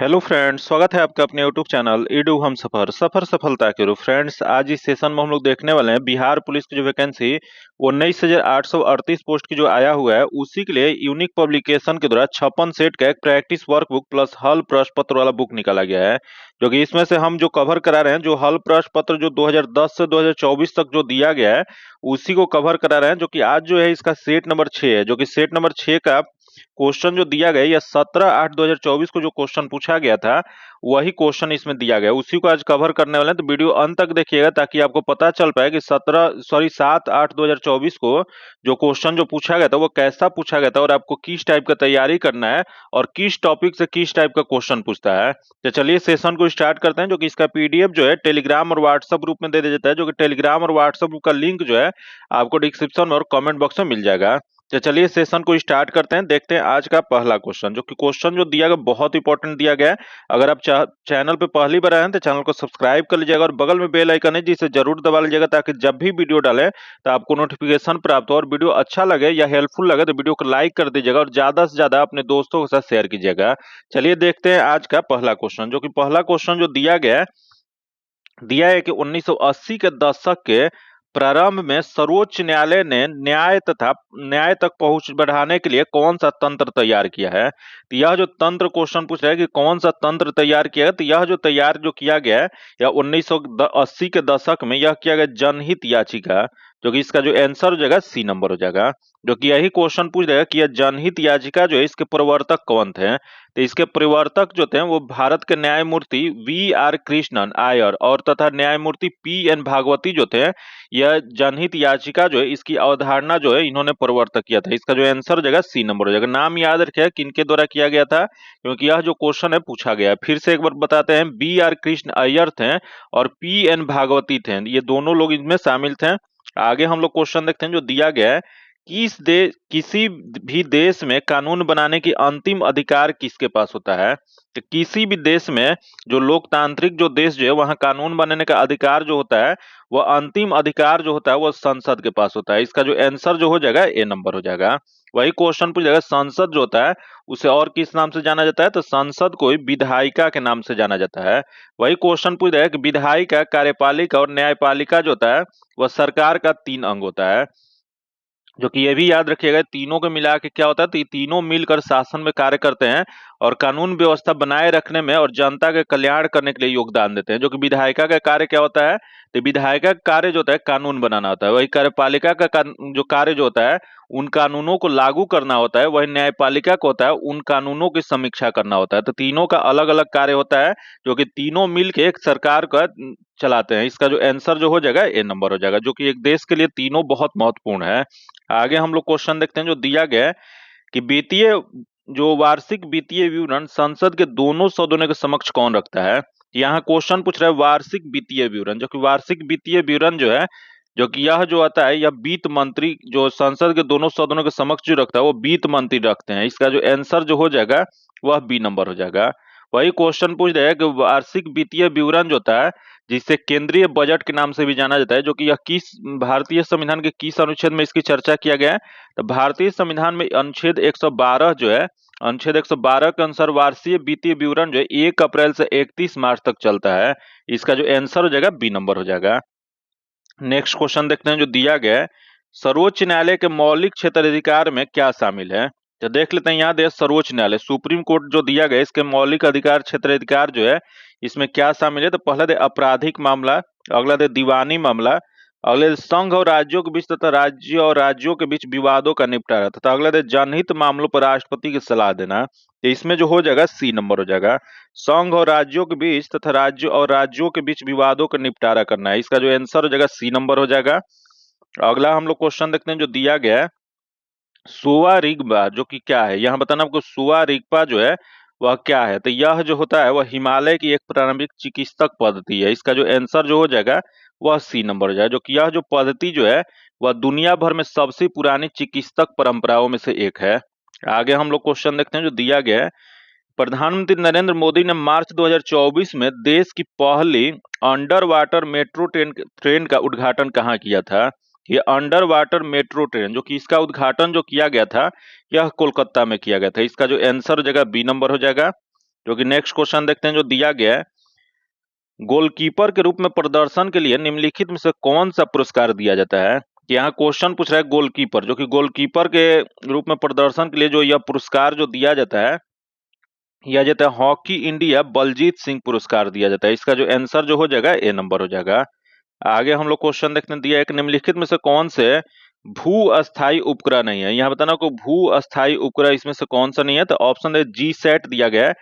Hello friends, स्वागत है आपका अपने यूट्यूब चैनल ईडू हम सफर सफर सफलता के रूप। फ्रेंड्स, आज इस सेशन में हम लोग देखने वाले हैं बिहार पुलिस की जो वैकेंसी 19,838 पोस्ट की जो आया हुआ है, उसी के लिए यूनिक पब्लिकेशन के द्वारा 56 सेट का एक प्रैक्टिस वर्कबुक प्लस हल प्रश्न पत्र वाला बुक निकाला गया है। जो कि इसमें से हम जो कवर करा रहे हैं, जो हल प्रश्न पत्र जो 2010 से 2024 तक जो दिया गया है, उसी को कवर करा रहे हैं। जो कि आज जो है इसका सेट नंबर 6 है, जो कि सेट नंबर 6 का क्वेश्चन जो दिया गया है, या 17/8/2024 को जो क्वेश्चन पूछा गया था, वही क्वेश्चन इसमें दिया गया है। उसी को आज कवर करने वाले हैं, तो वीडियो अंत तक देखिएगा ताकि आपको पता चल पाए कि 7/8/2024 को जो क्वेश्चन जो पूछा गया था वो कैसा पूछा गया था, और आपको किस टाइप का तैयारी करना है और किस टॉपिक से किस टाइप का क्वेश्चन पूछता है। तो चलिए सेशन को स्टार्ट करते हैं। जो कि इसका पीडीएफ जो है टेलीग्राम और व्हाट्सएप ग्रुप में दे दिया जाता है, जो कि टेलीग्राम और व्हाट्सएप ग्रुप का लिंक जो है आपको डिस्क्रिप्शन और कमेंट बॉक्स में मिल जाएगा। तो चलिए सेशन को स्टार्ट करते हैं। देखते हैं आज का पहला क्वेश्चन। जो कि क्वेश्चन जो दिया गया बहुत इंपॉर्टेंट दिया गया है। अगर आप चैनल पे पहली बार आए हैं तो चैनल को सब्सक्राइब कर लीजिएगा और बगल में बेल आइकन है जिसे जरूर दबा लीजिएगा, ताकि जब भी वीडियो डालें तो आपको नोटिफिकेशन प्राप्त हो। और वीडियो अच्छा लगे या हेल्पफुल लगे तो वीडियो को लाइक कर दीजिएगा और ज्यादा से ज्यादा अपने दोस्तों के साथ शेयर कीजिएगा। चलिए देखते हैं आज का पहला क्वेश्चन। जो कि पहला क्वेश्चन जो दिया है कि 1980 के दशक के प्रारंभ में सर्वोच्च न्यायालय ने न्याय तक पहुंच बढ़ाने के लिए कौन सा तंत्र तैयार किया है। तो यह जो तंत्र क्वेश्चन पूछ रहा है कि कौन सा तंत्र तैयार किया है, तो यह जो तैयार जो किया गया है या 1980 के दशक में यह किया गया जनहित याचिका। जो कि इसका जो आंसर हो जाएगा सी नंबर हो जाएगा। जो कि यही क्वेश्चन पूछ रहेगा कि यह जनहित याचिका जो है इसके प्रवर्तक कौन थे। तो इसके प्रवर्तक जो थे वो भारत के न्यायमूर्ति V.R. कृष्णन आयर और तथा न्यायमूर्ति P.N. भागवती जो थे। यह जनहित याचिका जो है इसकी अवधारणा जो है इन्होंने प्रवर्तक किया था। इसका जो आंसर हो जाएगा सी नंबर हो जाएगा। नाम याद रखिएगा किनके द्वारा किया गया था, क्योंकि यह जो क्वेश्चन है पूछा गया है। फिर से एक बार बताते हैं, B.R. कृष्ण अय्यर थे और P.N. भागवती थे, ये दोनों लोग इनमें शामिल थे। आगे हम लोग क्वेश्चन देखते हैं जो दिया गया है। किसी भी देश में कानून बनाने की अंतिम अधिकार किसके पास होता है। तो किसी भी देश में जो लोकतांत्रिक जो देश जो है वहां कानून बनाने का अधिकार जो होता है, वह अंतिम अधिकार जो होता है वह संसद के पास होता है। इसका जो आंसर जो हो जाएगा ए नंबर हो जाएगा। वही क्वेश्चन पूछ जाएगा, संसद जो होता है उसे और किस नाम से जाना जाता है, तो संसद को विधायिका के नाम से जाना जाता है। वही क्वेश्चन पूछ जाएगा कि विधायिका, कार्यपालिका और न्यायपालिका जो होता है वह सरकार का 3 अंग होता है। जो कि ये भी याद रखिएगा, तीनों को मिला के क्या होता है, तो ये तीनों मिलकर शासन में कार्य करते हैं और कानून व्यवस्था बनाए रखने में और जनता के कल्याण करने के लिए योगदान देते हैं। जो कि विधायिका का कार्य क्या होता है, तो विधायिका का कार्य जो होता है कानून बनाना होता है। वही कार्यपालिका का जो कार्य जो होता है उन कानूनों को लागू करना होता है। वही न्यायपालिका को होता है उन कानूनों की समीक्षा करना होता है। तो तीनों का अलग अलग कार्य होता है, जो कि तीनों मिलके एक सरकार का चलाते हैं। इसका जो आंसर जो हो जाएगा ए नंबर हो जाएगा। जो कि एक देश के लिए तीनों बहुत महत्वपूर्ण है। आगे हम लोग क्वेश्चन देखते हैं जो दिया गया है कि वार्षिक वित्तीय विवरण संसद के दोनों सदनों के समक्ष कौन रखता है। यहाँ क्वेश्चन पूछ रहा है वार्षिक वित्तीय विवरण। जो कि वार्षिक वित्तीय विवरण जो है, जो कि यह जो आता है यह वित्त मंत्री जो संसद के दोनों सदनों के समक्ष जो रखता है वो वित्त मंत्री रखते हैं। इसका जो आंसर जो हो जाएगा वह बी नंबर हो जाएगा। वही क्वेश्चन पूछ रहा है कि वार्षिक वित्तीय विवरण जो होता है, जिसे केंद्रीय बजट के नाम से भी जाना जाता है, जो कि यह किस भारतीय संविधान के किस अनुच्छेद में इसकी चर्चा किया गया है, तो भारतीय संविधान में अनुच्छेद 112 जो है, अनुच्छेद 112 के अनुसार वार्षिक वित्तीय विवरण जो है 1 अप्रैल से 31 मार्च तक चलता है। इसका जो आंसर हो जाएगा बी नंबर हो जाएगा। नेक्स्ट क्वेश्चन देखते हैं जो दिया गया है, सर्वोच्च न्यायालय के मौलिक क्षेत्राधिकार में क्या शामिल है। तो देख लेते हैं, यहाँ दे सर्वोच्च न्यायालय सुप्रीम कोर्ट जो दिया गया इसके मौलिक अधिकार क्षेत्राधिकार जो है इसमें क्या शामिल है। तो पहला दे आपराधिक मामला, अगला दे दीवानी मामला, अगले संघ और राज्यों के बीच तथा राज्य और राज्यों के बीच विवादों का निपटारा, तथा अगला दे जनहित मामलों पर राष्ट्रपति की सलाह देना। तो इसमें जो हो जाएगा सी नंबर हो जाएगा। संघ और राज्यों के बीच तथा राज्य और राज्यों के बीच विवादों का निपटारा करना है। इसका जो आंसर हो जाएगा सी नंबर हो जाएगा। अगला हम लोग क्वेश्चन देखते हैं जो दिया गया है, सुआ रिगपा जो कि क्या है, यहाँ बताना आपको सुआ रिगपा जो है वह क्या है। तो यह जो होता है वह हिमालय की एक प्रारंभिक चिकित्सक पद्धति है। इसका जो आंसर जो हो जाएगा वह सी नंबर हो जाएगा। जो कि यह जो पद्धति जो है वह दुनिया भर में सबसे पुरानी चिकित्सक परंपराओं में से एक है। आगे हम लोग क्वेश्चन देखते हैं जो दिया गया है, प्रधानमंत्री नरेंद्र मोदी ने मार्च 2024 में देश की पहली अंडर वाटर मेट्रो ट्रेन का उद्घाटन कहाँ किया था। ये अंडर वाटर मेट्रो ट्रेन जो कि इसका उद्घाटन जो किया गया था यह कोलकाता में किया गया था। इसका जो आंसर हो जाएगा बी नंबर हो जाएगा। जो कि नेक्स्ट क्वेश्चन देखते हैं जो दिया गया है, गोलकीपर के रूप में प्रदर्शन के लिए निम्नलिखित में से कौन सा पुरस्कार दिया जाता है। कि यहाँ क्वेश्चन पूछ रहा है गोलकीपर, जो कि गोलकीपर के रूप में प्रदर्शन के लिए जो यह पुरस्कार जो दिया जाता है हॉकी इंडिया बलजीत सिंह पुरस्कार दिया जाता है। इसका जो आंसर जो हो जाएगा ए नंबर हो जाएगा। आगे हम लोग क्वेश्चन देखते हैं, दिया एक निम्नलिखित में से कौन से भू अस्थायी उपग्रह नहीं है। यहाँ बताना को भू अस्थायी उपग्रह इसमें से कौन सा नहीं है, तो ऑप्शन है जी सेट दिया गया है,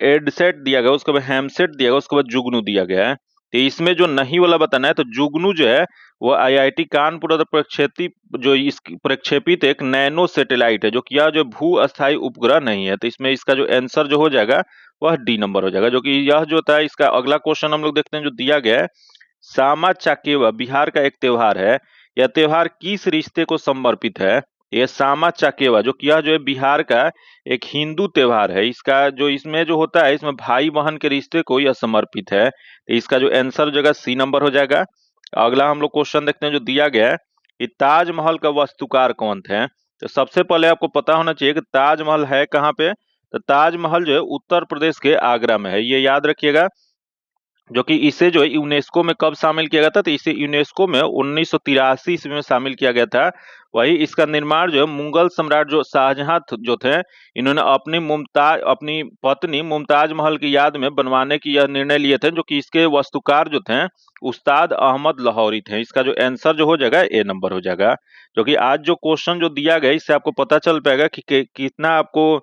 एडसेट दिया गया, उसके बाद हैमसेट दिया गया, उसके बाद जुगनू दिया गया है। तो इसमें जो नहीं वाला बताना है, तो जुगनू जो है वो आईआईटी कानपुर द्वारा प्रक्षेपित एक नैनो सैटेलाइट है, जो कि यह जो भू अस्थायी उपग्रह नहीं है। तो इसमें इसका जो आंसर जो हो जाएगा वह डी नंबर हो जाएगा। जो कि यह जो होता है, इसका अगला क्वेश्चन हम लोग देखते हैं जो दिया गया है, सामा चकेवा बिहार का एक त्योहार है, यह त्योहार किस रिश्ते को समर्पित है। यह सामा चकेवा जो कि यह जो है बिहार का एक हिंदू त्योहार है, इसका जो इसमें जो होता है, इसमें भाई बहन के रिश्ते को यह समर्पित है। तो इसका जो आंसर हो जाएगा सी नंबर हो जाएगा। अगला हम लोग क्वेश्चन देखते हैं जो दिया गया है कि ताजमहल का वास्तुकार कौन थे। तो सबसे पहले आपको पता होना चाहिए कि ताजमहल है कहाँ पे। तो ताजमहल जो है उत्तर प्रदेश के आगरा में है, ये याद रखिएगा। जो कि इसे जो है यूनेस्को में कब शामिल किया गया था, तो इसे यूनेस्को में 1983 ईस्वी में शामिल किया गया था। वही इसका निर्माण जो है मुगल सम्राट जो शाहजहां जो थे, इन्होंने अपनी पत्नी मुमताज महल की याद में बनवाने की यह निर्णय लिए थे। जो कि इसके वास्तुकार जो थे उस्ताद अहमद लाहौरी थे। इसका जो आंसर जो हो जाएगा ए नंबर हो जाएगा। जो कि आज जो क्वेश्चन जो दिया गया इससे आपको पता चल पाएगा कि कितना आपको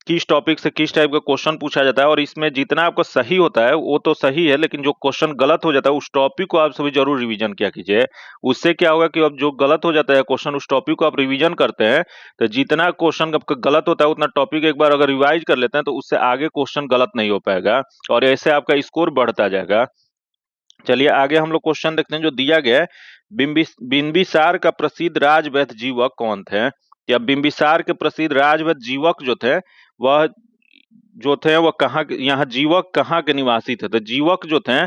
किस टॉपिक से किस टाइप का क्वेश्चन पूछा जाता है। और इसमें जितना आपका सही होता है वो तो सही है, लेकिन जो क्वेश्चन गलत हो जाता है उस टॉपिक को आप सभी जरूर रिवीजन किया कीजिए। उससे क्या होगा कि अब जो गलत हो जाता है क्वेश्चन, उस टॉपिक को आप रिवीजन करते हैं, तो जितना क्वेश्चन आपका गलत होता है उतना टॉपिक एक बार अगर रिवाइज कर लेते हैं तो उससे आगे क्वेश्चन गलत नहीं हो पाएगा, और ऐसे आपका स्कोर बढ़ता जाएगा। चलिए आगे हम लोग क्वेश्चन देखते हैं जो दिया गया है, बिंबिसार का प्रसिद्ध राजवैद्य जीवक कौन थे। या बिंबिसार के प्रसिद्ध राजवैद्य जीवक वह जो थे वह यहाँ जीवक कहाँ के निवासी थे। तो जीवक जो थे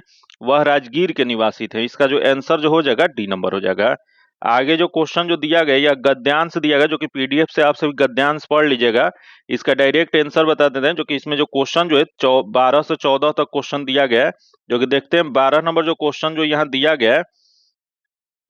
वह राजगीर के निवासी थे। इसका जो आंसर जो हो जाएगा डी नंबर हो जाएगा। आगे जो क्वेश्चन जो दिया गया या गद्यांश दिया गया, जो कि पीडीएफ से आप सभी गद्यांश पढ़ लीजिएगा, इसका डायरेक्ट आंसर बता देते हैं। जो कि इसमें जो क्वेश्चन जो है 12 से 14 तक क्वेश्चन दिया गया है। जो कि देखते हैं 12 नंबर जो क्वेश्चन जो यहाँ दिया गया है,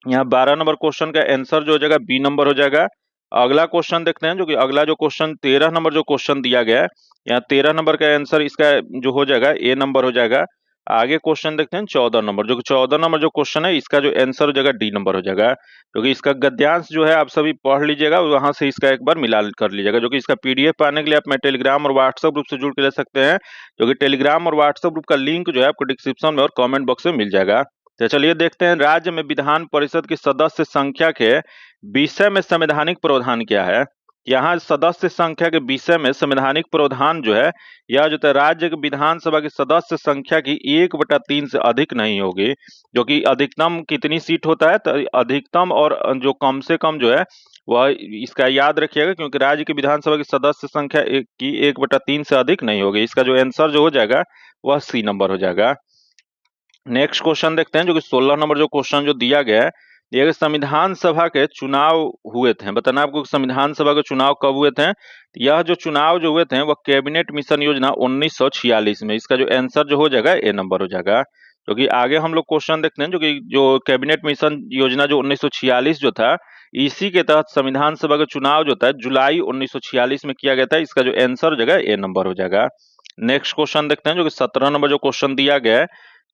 यहाँ 12 नंबर क्वेश्चन का आंसर जो हो जाएगा बी नंबर हो जाएगा। अगला क्वेश्चन देखते हैं, जो कि अगला जो क्वेश्चन 13 नंबर जो क्वेश्चन दिया गया है, यहाँ 13 नंबर का आंसर इसका जो हो जाएगा ए नंबर हो जाएगा। आगे क्वेश्चन देखते हैं 14 नंबर, जो कि 14 नंबर जो क्वेश्चन है इसका जो आंसर हो जाएगा डी नंबर हो जाएगा। क्योंकि इसका गद्यांश जो है आप सभी पढ़ लीजिएगा, वहां से इसका एक बार मिला कर लीजिएगा। जो कि इसका पीडीएफ पाने के लिए आप मैं टेलीग्राम और व्हाट्सएप ग्रुप से जुड़ के ले सकते हैं। जो कि टेलीग्राम और व्हाट्सएप ग्रुप का लिंक जो है आपको डिस्क्रिप्शन में और कमेंट बॉक्स में मिल जाएगा। तो चलिए देखते हैं, राज्य में विधान परिषद की सदस्य संख्या के विषय में संवैधानिक प्रावधान क्या है। यहाँ सदस्य संख्या के विषय में संवैधानिक प्रावधान जो है, यह जो है राज्य के विधानसभा की सदस्य संख्या की 1/3 से अधिक नहीं होगी। जो कि अधिकतम कितनी सीट होता है, तो अधिकतम और जो कम से कम जो है वह इसका याद रखिएगा, क्योंकि राज्य की विधानसभा की सदस्य संख्या की 1/3 से अधिक नहीं होगी। इसका जो आंसर जो हो जाएगा वह सी नंबर हो जाएगा। नेक्स्ट क्वेश्चन देखते हैं, जो कि 16 नंबर जो क्वेश्चन जो दिया गया है, ये संविधान सभा के चुनाव हुए थे। बताना आपको संविधान सभा के चुनाव कब हुए थे। यह जो चुनाव जो हुए थे वह कैबिनेट मिशन योजना 1946 में। इसका जो आंसर जो हो जाएगा ए नंबर हो जाएगा। क्योंकि आगे हम लोग क्वेश्चन देखते हैं, जो कि जो कैबिनेट मिशन योजना जो 1946 जो था, इसी के तहत संविधान सभा का चुनाव जो था जुलाई 1946 में किया गया था। इसका जो आंसर हो जाएगा ए नंबर हो जाएगा। नेक्स्ट क्वेश्चन देखते हैं, जो कि 17 नंबर जो क्वेश्चन दिया गया है,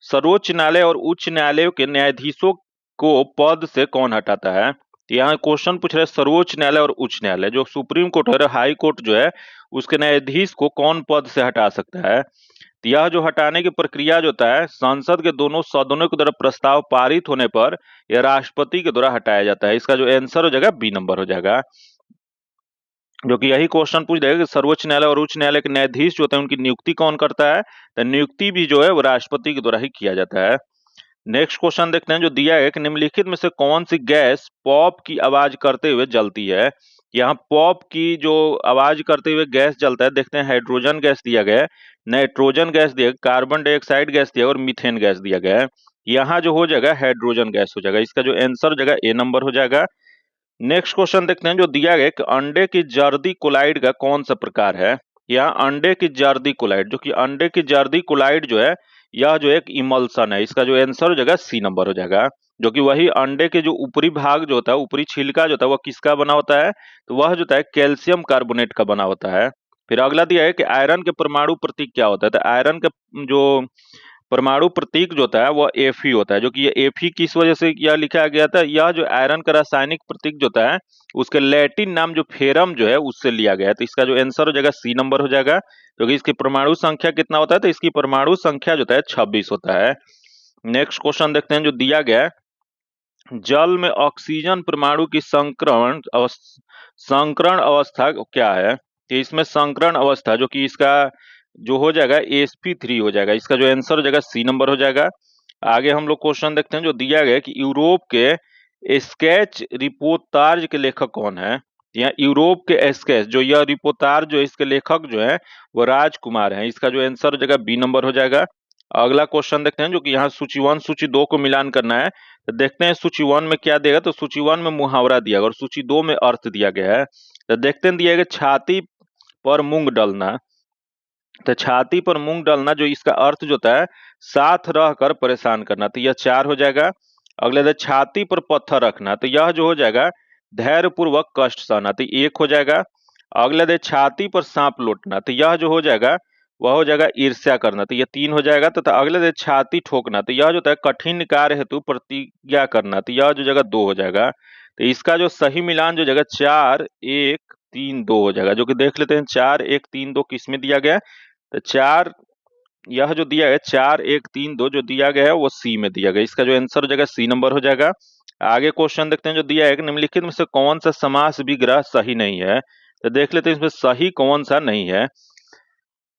सर्वोच्च न्यायालय और उच्च न्यायालय के न्यायाधीशों को पद से कौन हटाता है। यहाँ क्वेश्चन पूछ रहे हैं सर्वोच्च न्यायालय और उच्च न्यायालय, जो सुप्रीम कोर्ट और हाई कोर्ट जो है उसके न्यायाधीश को कौन पद से हटा सकता है। तो यह जो हटाने की प्रक्रिया जो होता है, संसद के दोनों सदनों के द्वारा प्रस्ताव पारित होने पर यह राष्ट्रपति के द्वारा हटाया जाता है। इसका जो आंसर हो जाएगा बी नंबर हो जाएगा। जो कि यही क्वेश्चन पूछ देगा कि सर्वोच्च न्यायालय और उच्च न्यायालय के न्यायाधीश जो होते हैं उनकी नियुक्ति कौन करता है। तो नियुक्ति भी जो है वो राष्ट्रपति के द्वारा ही किया जाता है। नेक्स्ट क्वेश्चन देखते हैं, जो दिया है कि निम्नलिखित में से कौन सी गैस पॉप की आवाज करते हुए जलती है। यहाँ पॉप की जो आवाज करते हुए गैस जलता है, देखते हैं हाइड्रोजन गैस दिया गया है, नाइट्रोजन गैस दिया, कार्बन डाइऑक्साइड गैस दिया और मीथेन गैस दिया गया है। यहाँ जो हो जाएगा हाइड्रोजन गैस हो जाएगा। इसका जो आंसर हो जाएगा ए नंबर हो जाएगा। नेक्स्ट क्वेश्चन देखते हैं, जो दिया गया कि अंडे की जर्दी कोलाइड का कौन सा प्रकार है। या अंडे की जर्दी कोलाइड, जो कि अंडे की जर्दी कोलाइड जो है यह जो एक इमल्सन है। इसका जो आंसर हो जाएगा सी नंबर हो जाएगा। जो कि वही अंडे के जो ऊपरी भाग जो होता है, ऊपरी छिलका जो होता है, वह किसका बना होता है? तो वह जो होता है कैल्शियम कार्बोनेट का बना होता है। फिर अगला दिया है कि आयरन के परमाणु प्रतीक क्या होता है? तो आयरन का जो परमाणु प्रतीक जो होता है वह Fe होता है। जो कि ये Fe किस वजह से यह लिखा गया था? यह जो आयरन का रासायनिक प्रतीक जो होता है उसके लैटिन नाम जो फेरम जो है उससे लिया गया है। तो इसका जो आंसर हो जाएगा सी नंबर हो जाएगा। क्योंकि इसकी परमाणु संख्या कितना होता है? तो इसकी परमाणु संख्या जो होता है 26 होता है। नेक्स्ट क्वेश्चन देखते हैं जो दिया गया है। जल में ऑक्सीजन परमाणु की संकरण अवस्था क्या है? तो इसमें संकरण अवस्था जो कि इसका जो हो जाएगा sp3 हो जाएगा। इसका जो आंसर हो जाएगा सी नंबर हो जाएगा। आगे हम लोग क्वेश्चन देखते हैं जो दिया गया है कि यूरोप के स्केच रिपोर्टाज के लेखक कौन है? यहाँ यूरोप के स्केच जो यह रिपोर्टाज जो इसके लेखक जो है वो राजकुमार हैं। इसका जो आंसर हो जाएगा बी नंबर हो जाएगा। अगला क्वेश्चन देखते हैं जो कि यहाँ सूची 1 सूची 2 को मिलान करना है। तो देखते हैं सूची 1 में क्या देगा। तो सूची 1 में मुहावरा दिया गया और सूची 2 में अर्थ दिया गया है। तो देखते हैं दिया गया छाती पर मूंग डलना। तो छाती पर मूंग डालना जो इसका अर्थ जो होता है साथ रहकर परेशान करना, तो यह 4 हो जाएगा। अगले दे छाती पर पत्थर रखना, तो यह जो हो जाएगा धैर्य पूर्वक कष्ट सहना, तो 1 हो जाएगा। अगले दे छाती पर सांप लौटना, तो यह जो हो जाएगा वह हो जाएगा ईर्ष्या करना, तो यह 3 हो जाएगा। तथा अगले दे छाती ठोकना, तो यह जो होता है कठिन कार्य हेतु प्रतिज्ञा करना, तो यह जो जगह 2 हो जाएगा। तो इसका जो सही मिलान जो जगह 4 1 3 2 हो जाएगा। जो कि देख लेते हैं 4 1 3 2 किस में दिया गया है। तो 4 यह जो दिया है 4 1 3 2 जो दिया गया है वो सी में दिया गया। इसका जो आंसर हो जाएगा सी नंबर हो जाएगा। आगे क्वेश्चन देखते हैं जो दिया है कि निम्नलिखित में से कौन सा समास विग्रह सही नहीं है। तो देख लेते हैं इसमें सही कौन सा नहीं है।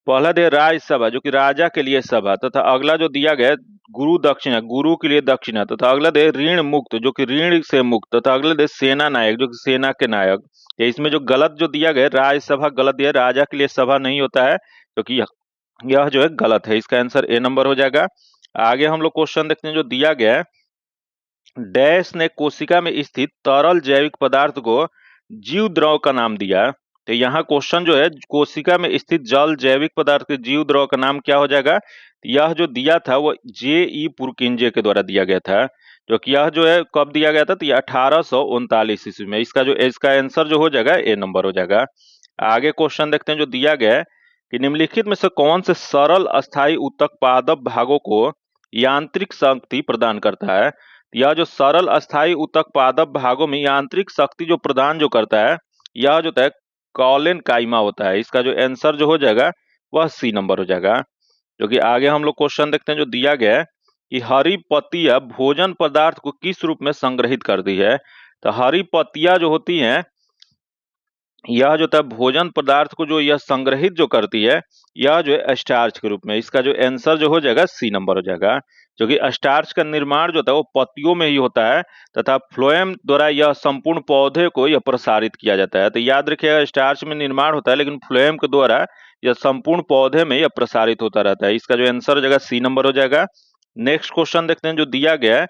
पहला दिया राजसभा जो कि राजा के लिए सभा, तथा अगला जो दिया गया गुरु दक्षिणा गुरु के लिए दक्षिणा, तथा अगला दे ऋण मुक्त जो कि ऋण से मुक्त, तथा अगला दे सेना नायक जो कि सेना के नायक। ये इसमें जो गलत जो दिया गया राजसभा गलत दिया, राजा के लिए सभा नहीं होता है क्योंकि यह जो है गलत है। इसका आंसर ए नंबर हो जाएगा। आगे हम लोग क्वेश्चन देखते हैं जो दिया गया है। डैश ने कोशिका में स्थित तरल जैविक पदार्थ को जीव द्रव का नाम दिया। तो यहाँ क्वेश्चन जो है कोशिका में स्थित जल जैविक पदार्थ के जीव द्रव का नाम क्या हो जाएगा? यह जो दिया था वो J.E. पुरकिंजे के द्वारा दिया गया था। जो कि यह जो है कब दिया गया था? तो 1839 ईस्वी में। इसका आंसर जो हो जाएगा ए नंबर हो जाएगा। आगे क्वेश्चन देखते हैं जो दिया गया है कि निम्नलिखित में से कौन से सरल अस्थायी ऊतक पादप भागों को यांत्रिक शक्ति प्रदान करता है? यह जो सरल अस्थायी ऊतक पादप भागों में यांत्रिक शक्ति जो प्रदान जो करता है यह जो है कॉलिन काइमा होता है। इसका जो आंसर जो हो जाएगा वह सी नंबर हो जाएगा। जो कि आगे हम लोग क्वेश्चन देखते हैं जो दिया गया है कि हरी पत्तियां भोजन पदार्थ को किस रूप में संग्रहित करती है। तो हरी पत्तियां जो होती हैं यह जो था भोजन पदार्थ को जो यह संग्रहित जो करती है यह जो है स्टार्च के रूप में। इसका जो आंसर जो हो जाएगा सी नंबर हो जाएगा। जो कि स्टार्च का निर्माण जो था वो पत्तियों में ही होता है तथा फ्लोएम द्वारा यह संपूर्ण पौधे को यह प्रसारित किया जाता है। तो याद रखिएगा स्टार्च में निर्माण होता है लेकिन फ्लोएम के द्वारा यह संपूर्ण पौधे में यह प्रसारित होता रहता है। इसका जो आंसर हो जाएगा सी नंबर हो जाएगा। नेक्स्ट क्वेश्चन देखते हैं जो दिया गया है।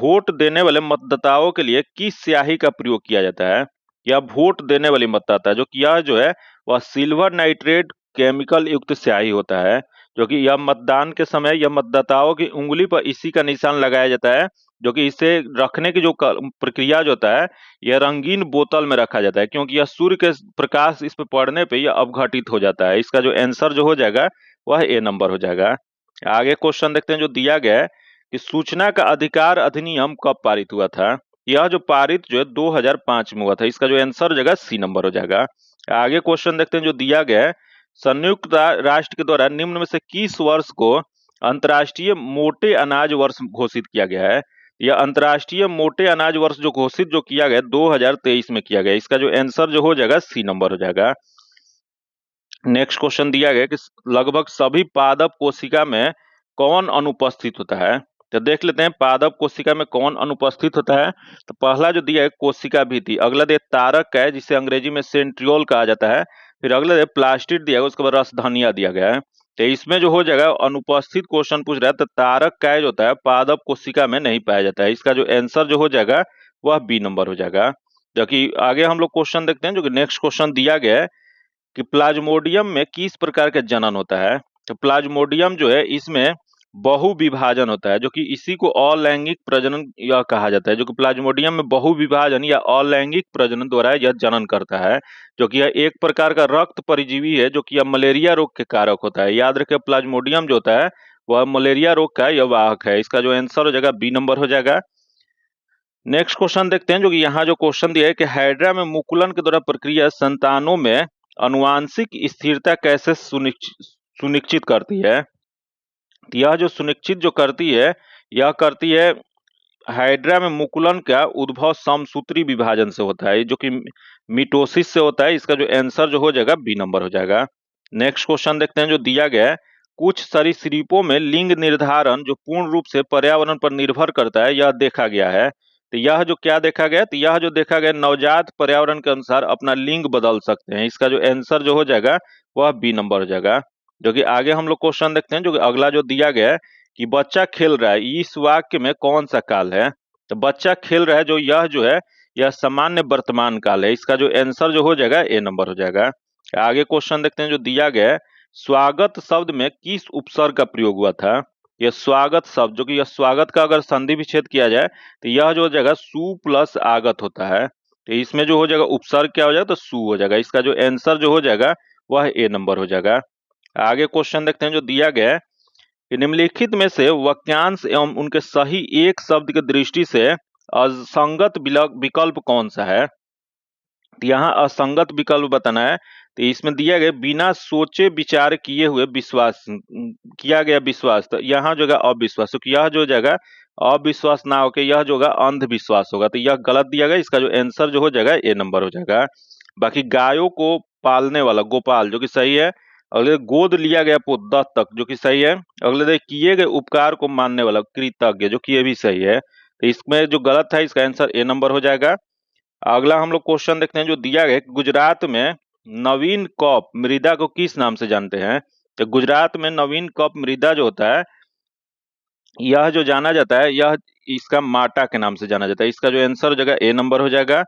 वोट देने वाले मतदाताओं के लिए किस स्याही का प्रयोग किया जाता है? या वोट देने वाली मतदाता जो कि यह जो है वह सिल्वर नाइट्रेट केमिकल युक्त स्याही होता है। जो कि यह मतदान के समय यह मतदाताओं की उंगली पर इसी का निशान लगाया जाता है। जो कि इसे रखने की जो प्रक्रिया जो होता है यह रंगीन बोतल में रखा जाता है क्योंकि यह सूर्य के प्रकाश इस पे पड़ने पे यह अपघटित हो जाता है। इसका जो आंसर जो हो जाएगा वह ए नंबर हो जाएगा। आगे क्वेश्चन देखते हैं जो दिया गया है कि सूचना का अधिकार अधिनियम कब पारित हुआ था? यह जो पारित जो है 2005 में हुआ था। इसका जो आंसर हो जाएगा सी नंबर हो जाएगा। आगे क्वेश्चन देखते हैं जो दिया गया है। संयुक्त राष्ट्र के द्वारा निम्न में से किस वर्ष को अंतर्राष्ट्रीय मोटे अनाज वर्ष घोषित किया गया है? यह अंतर्राष्ट्रीय मोटे अनाज वर्ष जो घोषित जो किया गया 2023 में किया गया। इसका जो आंसर जो हो जाएगा सी नंबर हो जाएगा। नेक्स्ट क्वेश्चन दिया गया कि लगभग सभी पादप कोशिका में कौन अनुपस्थित होता है? तो देख लेते हैं पादप कोशिका में कौन अनुपस्थित होता है। तो पहला जो दिया है कोशिका भित्ति, अगला दिया तारक है जिसे अंग्रेजी में सेंट्रियोल कहा जाता है। फिर अगला दिया प्लास्टिड दिया है, उसके बाद रसधनिया दिया गया है। तो इसमें जो हो जाएगा अनुपस्थित क्वेश्चन पूछ रहा है तो तारक काय जो होता है पादप कोशिका में नहीं पाया जाता है। इसका जो आंसर जो हो जाएगा वह बी नंबर हो जाएगा। जबकि आगे हम लोग क्वेश्चन देखते हैं जो कि नेक्स्ट क्वेश्चन दिया गया है कि प्लाज्मोडियम में किस प्रकार का जनन होता है। तो प्लाज्मोडियम जो है इसमें बहुविभाजन होता है, जो कि इसी को अलैंगिक प्रजनन यह कहा जाता है, जो कि प्लाज्मोडियम में बहुविभाजन या अलैंगिक प्रजनन द्वारा यह जनन करता है, जो कि यह एक प्रकार का रक्त परिजीवी है, जो कि यह मलेरिया रोग के कारक होता है। याद रखें, प्लाज्मोडियम जो होता है वह मलेरिया रोग का यह वाहक है। इसका जो आंसर हो जाएगा बी नंबर हो जाएगा। नेक्स्ट क्वेश्चन देखते हैं, जो कि यहाँ जो क्वेश्चन दिया है कि हाइड्रा में मुकुलन के द्वारा प्रक्रिया संतानों में अनुवांशिक स्थिरता कैसे सुनिश्चित करती है। तो यह जो सुनिश्चित जो करती है, यह करती है हाइड्रा में मुकुलन का उद्भव समसूत्री विभाजन से होता है, जो कि मिटोसिस से होता है। इसका जो आंसर जो हो जाएगा बी नंबर हो जाएगा। नेक्स्ट क्वेश्चन देखते हैं, जो दिया गया है कुछ सरीसृपों में लिंग निर्धारण जो पूर्ण रूप से पर्यावरण पर निर्भर करता है, यह देखा गया है। तो यह जो क्या देखा गया, तो यह जो देखा गया नवजात पर्यावरण के अनुसार अपना लिंग बदल सकते हैं। इसका जो आंसर जो हो जाएगा वह बी नंबर हो जाएगा। जो कि आगे हम लोग क्वेश्चन देखते हैं, जो कि अगला जो दिया गया है कि बच्चा खेल रहा है, इस वाक्य में कौन सा काल है। तो बच्चा खेल रहा है जो है यह सामान्य वर्तमान काल है। इसका जो आंसर जो हो जाएगा ए नंबर हो जाएगा। आगे क्वेश्चन देखते हैं, जो दिया गया है स्वागत शब्द में किस उपसर्ग का प्रयोग हुआ था। यह स्वागत शब्द, जो कि यह स्वागत का अगर संधि विच्छेद किया जाए तो यह जो हो जाएगा सु प्लस आगत होता है। तो इसमें जो हो जाएगा उपसर्ग क्या हो जाएगा, तो सु हो जाएगा। इसका जो आंसर जो हो जाएगा वह ए नंबर हो जाएगा। आगे क्वेश्चन देखते हैं, जो दिया गया है कि निम्नलिखित में से वाक्यांश एवं उनके सही एक शब्द की दृष्टि से असंगत विकल्प कौन सा है। तो यहाँ असंगत विकल्प बताना है। तो इसमें दिया गया बिना सोचे विचार किए हुए विश्वास किया गया विश्वास, तो यहाँ जो है अविश्वास, तो यह जो जगह अविश्वास ना होकर यह जो होगा अंधविश्वास होगा। तो यह गलत दिया गया। इसका जो आंसर जो हो जाएगा ए नंबर हो जाएगा। बाकी गायों को पालने वाला गोपाल, जो कि सही है। अगले गोद लिया गया दत्तक, जो कि सही है। अगले किए गए उपकार को मानने वाला कृतज्ञ, जो कि ये भी सही है। तो इसमें जो गलत है इसका आंसर ए नंबर हो जाएगा। अगला हम लोग क्वेश्चन देखते हैं, जो दिया गया गुजरात में नवीन कप मृदा को किस नाम से जानते हैं। तो गुजरात में नवीन कप मृदा जो होता है यह जो जाना जाता है, यह इसका माटा के नाम से जाना जाता है। इसका जो आंसर हो जाएगा ए नंबर हो जाएगा।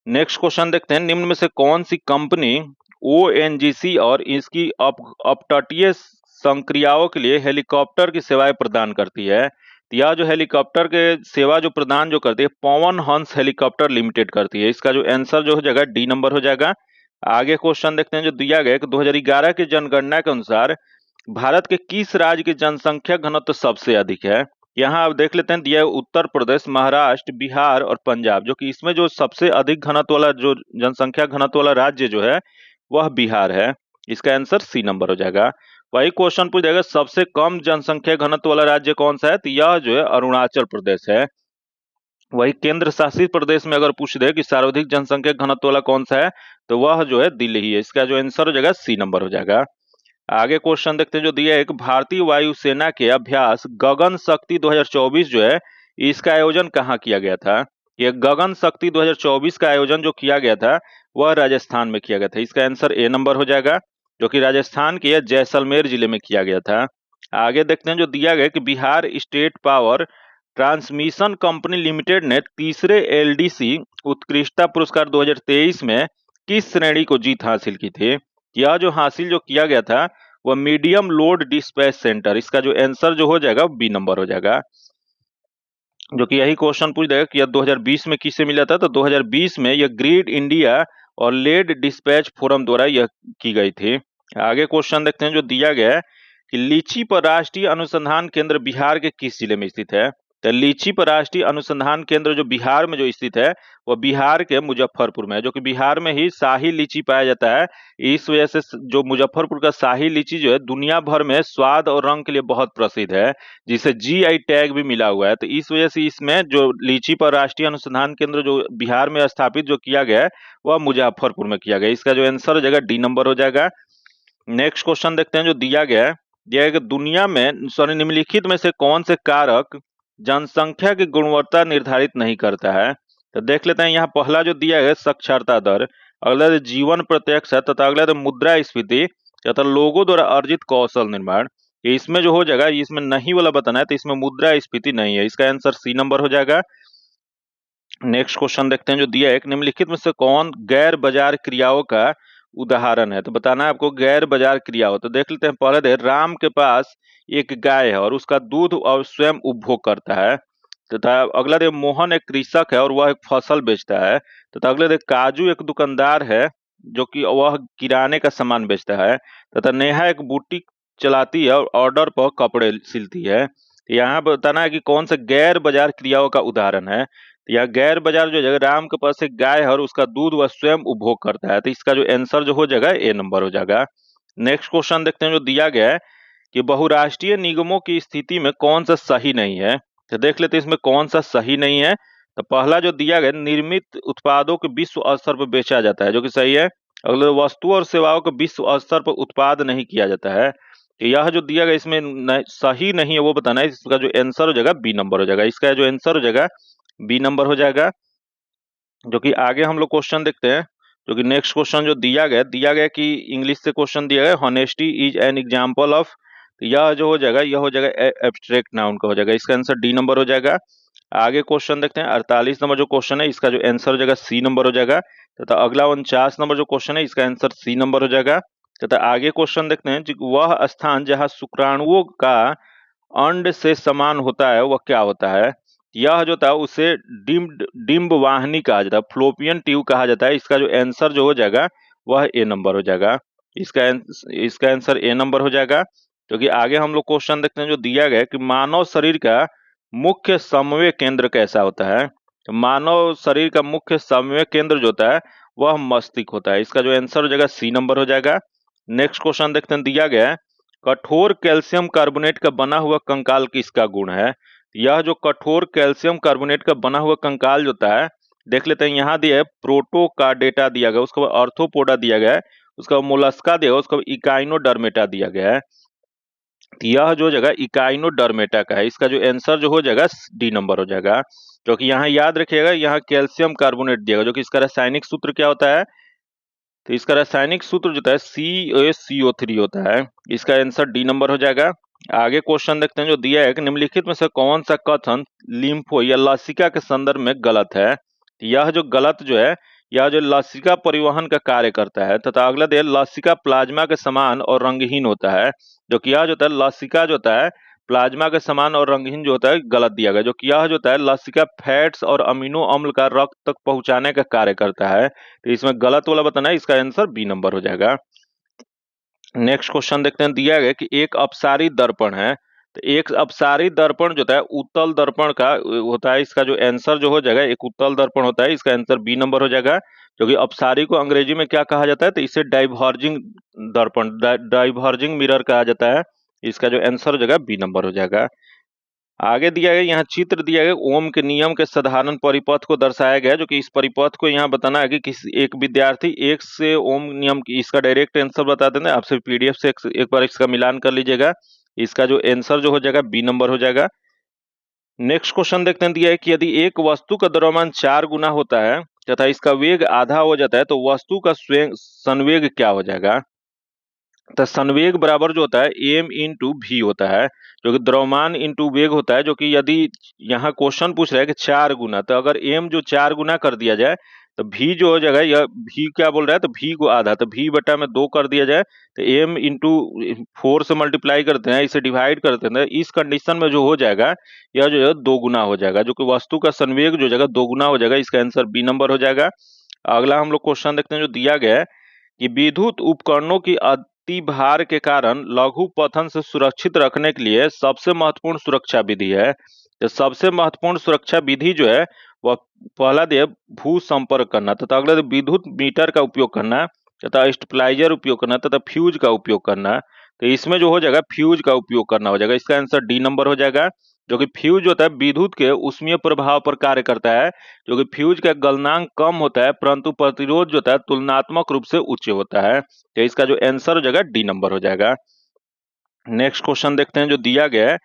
नेक्स्ट क्वेश्चन देखते हैं, निम्न में से कौन सी कंपनी ओएनजीसी और इसकी अपतटीय संक्रियाओं के लिए हेलीकॉप्टर की सेवाएं प्रदान करती है। तो यह जो हेलीकॉप्टर के सेवा जो प्रदान जो करती है पवन हंस हेलीकॉप्टर लिमिटेड करती है। इसका जो आंसर जो हो जाएगा डी नंबर हो जाएगा। आगे क्वेश्चन देखते हैं, जो दिया गया कि 2011 की जनगणना के अनुसार भारत के किस राज्य की जनसंख्या घनत्व सबसे अधिक है। यहाँ आप देख लेते हैं, दिया है उत्तर प्रदेश, महाराष्ट्र, बिहार और पंजाब, जो कि इसमें जो सबसे अधिक घनत्व वाला जो जनसंख्या घनत्व वाला राज्य जो है वह बिहार है। इसका आंसर सी नंबर हो जाएगा। वही क्वेश्चन पूछ जाएगा सबसे कम जनसंख्या घनत्व वाला राज्य कौन सा है, तो यह जो है अरुणाचल प्रदेश है। वही केंद्र शासित प्रदेश में अगर पूछ दे कि सर्वाधिक जनसंख्या घनत्व वाला कौन सा है, तो वह जो है दिल्ली है। इसका जो आंसर हो जाएगा सी नंबर हो जाएगा। आगे क्वेश्चन देखते हैं, जो दिया है कि भारतीय वायुसेना के अभ्यास गगन शक्ति 2024 जो है इसका आयोजन कहाँ किया गया था। यह गगन शक्ति 2024 का आयोजन जो किया गया था वह राजस्थान में किया गया था। इसका आंसर ए नंबर हो जाएगा, जो कि राजस्थान के जैसलमेर जिले में किया गया था। आगे देखते हैं, जो दिया गया कि Bihar state power transmission company limited ने तीसरे एलडीसी उत्कृष्टता पुरस्कार 2023 में किस श्रेणी को जीत हासिल की थी। यह जो हासिल जो किया गया था वह मीडियम लोड डिस्पैच सेंटर। इसका जो आंसर जो हो जाएगा बी नंबर हो जाएगा। जो कि यही क्वेश्चन पूछ देगा कि यह 2020 में किससे मिला था, तो 2020 में यह ग्रिड इंडिया और लेड डिस्पैच फोरम द्वारा यह की गई थी। आगे क्वेश्चन देखते हैं, जो दिया गया है कि लीची पर राष्ट्रीय अनुसंधान केंद्र बिहार के किस जिले में स्थित है। तो लीची पर राष्ट्रीय अनुसंधान केंद्र जो बिहार में जो स्थित है वह बिहार के मुजफ्फरपुर में है, जो कि बिहार में ही शाही लीची पाया जाता है। इस वजह से जो मुजफ्फरपुर का शाही लीची जो है दुनिया भर में स्वाद और रंग के लिए बहुत प्रसिद्ध है, जिसे जीआई टैग भी मिला हुआ है। तो इस वजह से इसमें जो लीची पर राष्ट्रीय अनुसंधान केंद्र जो बिहार में स्थापित जो किया गया है वह मुजफ्फरपुर में किया गया। इसका जो आंसर हो जाएगा डी नंबर हो जाएगा। नेक्स्ट क्वेश्चन देखते हैं, जो दिया गया है कि दुनिया में निम्नलिखित में से कौन से कारक जनसंख्या की गुणवत्ता निर्धारित नहीं करता है। तो देख लेते हैं, यहाँ पहला जो दिया है साक्षरता दर, अगला जीवन प्रत्यक्ष है, तथा अगला मुद्रास्फीति तथा लोगों द्वारा अर्जित कौशल निर्माण। इसमें जो हो जाएगा इसमें नहीं वाला बताना है, तो इसमें मुद्रास्फीति नहीं है। इसका आंसर सी नंबर हो जाएगा। नेक्स्ट क्वेश्चन देखते हैं, जो दिया है निम्नलिखित में से कौन गैर बाजार क्रियाओं का उदाहरण है। तो बताना है आपको गैर बाजार क्रिया हो। तो देख लेते हैं, पहले दे राम के पास एक गाय है और उसका दूध और स्वयं उपभोग करता है। तथा अगला दे मोहन एक कृषक है और वह एक फसल बेचता है। तथा अगले दे काजू एक दुकानदार है जो कि वह किराने का सामान बेचता है। तथा नेहा एक बुटीक चलाती है और ऑर्डर पर कपड़े सिलती है। यहाँ बताना है कि कौन सा गैर बाजार क्रियाओं का उदाहरण है। यह गैर बाजार जो जगह राम के पास एक गाय है और उसका दूध वह स्वयं उपभोग करता है। तो इसका जो आंसर जो हो जाएगा ए नंबर हो जाएगा। नेक्स्ट क्वेश्चन देखते हैं जो दिया गया है कि बहुराष्ट्रीय निगमों की स्थिति में कौन सा सही नहीं है। तो देख लेते हैं इसमें कौन सा सही नहीं है। तो पहला जो दिया गया, निर्मित उत्पादों को विश्व स्तर पर बेचा जाता है, जो कि सही है। अगले, वस्तु और सेवाओं को विश्व स्तर पर उत्पाद नहीं किया जाता है। तो यह जो दिया गया इसमें सही नहीं है वो बताना है। इसका जो आंसर हो जाएगा बी नंबर हो जाएगा। इसका जो आंसर हो जाएगा बी नंबर हो जाएगा। जो कि आगे हम लोग क्वेश्चन देखते हैं, जो कि नेक्स्ट क्वेश्चन जो दिया गया कि इंग्लिश से क्वेश्चन दिया गया, honesty is an example of. यह जो हो जाएगा यह हो जाएगा एब्स्ट्रैक्ट नाउन का हो जाएगा। इसका आंसर डी नंबर हो जाएगा। आगे क्वेश्चन देखते हैं, 48 नंबर जो क्वेश्चन है इसका जो आंसर हो जाएगा सी नंबर हो जाएगा। तथा अगला 49 नंबर जो क्वेश्चन है इसका आंसर सी नंबर हो जाएगा। तथा आगे क्वेश्चन देखते हैं, वह स्थान जहां शुक्राणुओं का अंड से समान होता है वह क्या होता है। यह जो था उसे डिम्ब वाहिनी कहा जाता है, फ्लोपियन ट्यूब कहा जाता है। इसका जो आंसर जो हो जाएगा वह ए नंबर हो जाएगा। इसका आंसर ए नंबर हो जाएगा। क्योंकि आगे हम लोग क्वेश्चन देखते हैं जो दिया गया है कि मानव शरीर का मुख्य समन्वय केंद्र कैसा होता है। तो मानव शरीर का मुख्य समन्वय केंद्र जो होता है वह मस्तिष्क होता है। इसका जो आंसर हो जाएगा सी नंबर हो जाएगा। नेक्स्ट क्वेश्चन देखते हैं, दिया गया है कठोर कैल्शियम कार्बोनेट का बना हुआ कंकाल किसका गुण है। यह जो कठोर कैल्शियम कार्बोनेट का बना हुआ कंकाल जो होता है, देख लेते हैं, यहाँ दिया है प्रोटो का डेटा दिया गया, उसके बाद ऑर्थोपोडा दिया गया है, उसका मोलस्का दिया गया, उसका इकाइनोडर्मेटा दिया गया है। यह जो जगह इकाइनोडर्मेटा का है। इसका जो आंसर जो हो जाएगा डी नंबर हो जाएगा। क्योंकि यहाँ याद रखिएगा यहाँ कैल्शियम कार्बोनेट दिया गया, जो कि इसका रासायनिक सूत्र क्या होता है। तो इसका रासायनिक सूत्र जो है CaCO3 होता है। इसका आंसर डी नंबर हो जाएगा। आगे क्वेश्चन देखते हैं जो दिया है कि निम्नलिखित में से कौन सा कथन लिम्फो या लसिका के संदर्भ में गलत है। यह जो गलत जो है, यह जो लसिका परिवहन का कार्य करता है। तथा अगला दिया लसिका प्लाज्मा के समान और रंगहीन होता है। जो कि यह जो होता है लसिका जो होता है प्लाज्मा के समान और रंगहीन जो होता है गलत दिया गया। जो कि यह जो होता है लसिका फैट्स और अमीनो अम्ल का रक्त तक पहुंचाने का कार्य करता है। तो इसमें गलत वाला बताना है। इसका आंसर बी नंबर हो जाएगा। नेक्स्ट क्वेश्चन देखते हैं, दिया गया कि एक अपसारी दर्पण है। तो एक अपसारी दर्पण जो होता है उत्तल दर्पण का होता है। इसका जो आंसर जो हो जाएगा एक उत्तल दर्पण होता है। इसका आंसर बी नंबर हो जाएगा। क्योंकि अपसारी को अंग्रेजी में क्या कहा जाता है, तो इसे डाइवर्जिंग दर्पण डाइवर्जिंग मिरर कहा जाता है। इसका जो आंसर हो जाएगा बी नंबर हो जाएगा। आगे दिया गया यहाँ चित्र दिया गया ओम के नियम के साधारण परिपथ को दर्शाया गया। जो कि इस परिपथ को यहाँ बताना है कि किसी एक विद्यार्थी एक से ओम नियम की, इसका डायरेक्ट आंसर बता देना, आपसे PDF से एक बार इसका मिलान कर लीजिएगा। इसका जो आंसर जो हो जाएगा बी नंबर हो जाएगा। नेक्स्ट क्वेश्चन देखते हैं, दिया है कि यदि एक वस्तु का द्रव्यमान 4 गुना होता है तथा इसका वेग आधा हो जाता है तो वस्तु का संवेग क्या हो जाएगा। तो संवेग बराबर जो होता है एम इंटू भी होता है, जो कि द्रव्यमान इंटू वेग होता है। जो कि यदि यहाँ क्वेश्चन पूछ रहा है कि 4 गुना, तो अगर एम जो 4 गुना कर दिया जाए तो भी जो हो जाएगा, यह भी क्या बोल रहा है, तो भी को आधा, तो भी बटा में 2 कर दिया जाए तो एम इंटू 4 से मल्टीप्लाई करते हैं, इसे डिवाइड करते हैं। इस कंडीशन में जो हो जाएगा यह जो है 2 गुना हो जाएगा। जो कि वस्तु का संवेग जो हो जाएगा 2 गुना हो जाएगा। इसका आंसर बी नंबर हो जाएगा। अगला हम लोग क्वेश्चन देखते हैं जो दिया गया है कि विद्युत उपकरणों की अति भार के कारण लघु पतन से सुरक्षित रखने के लिए सबसे महत्वपूर्ण सुरक्षा विधि है। तो सबसे महत्वपूर्ण सुरक्षा विधि जो है वह पहला दिया भू संपर्क करना, तथा अगला विद्युत मीटर का उपयोग करना, तथा स्टेबलाइजर उपयोग करना, तथा फ्यूज का उपयोग करना। तो इसमें जो हो जाएगा फ्यूज का उपयोग करना हो जाएगा। इसका आंसर डी नंबर हो जाएगा। जो कि फ्यूज होता है विद्युत के उष्मीय प्रभाव पर कार्य करता है। जो कि फ्यूज का गलनांक कम होता है परंतु प्रतिरोध जो होता है तुलनात्मक रूप से उच्च होता है। तो इसका जो आंसर हो जाएगा डी नंबर हो जाएगा। नेक्स्ट क्वेश्चन देखते हैं जो दिया गया है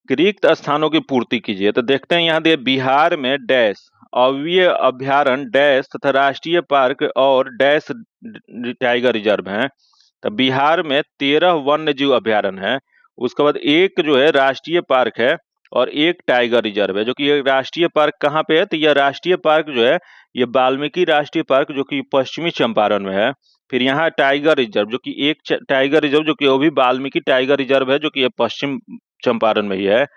कि रिक्त स्थानों की पूर्ति कीजिए। तो देखते हैं यहाँ दिया बिहार में डैश अव्यय अभ्यारण्य डैश तथा राष्ट्रीय पार्क और डैश टाइगर रिजर्व हैं। तो बिहार में 13 वन्य जीव अभ्यारण्य है। उसके बाद एक जो है राष्ट्रीय पार्क है और एक टाइगर रिजर्व है, जो कि ये राष्ट्रीय पार्क कहाँ पे है, तो यह राष्ट्रीय पार्क जो है ये वाल्मीकि राष्ट्रीय पार्क जो कि पश्चिमी चंपारण में है। फिर यहाँ टाइगर रिजर्व जो कि एक टाइगर रिजर्व जो कि वो भी वाल्मीकि टाइगर रिजर्व है, जो कि ये पश्चिम चंपारण में ही है,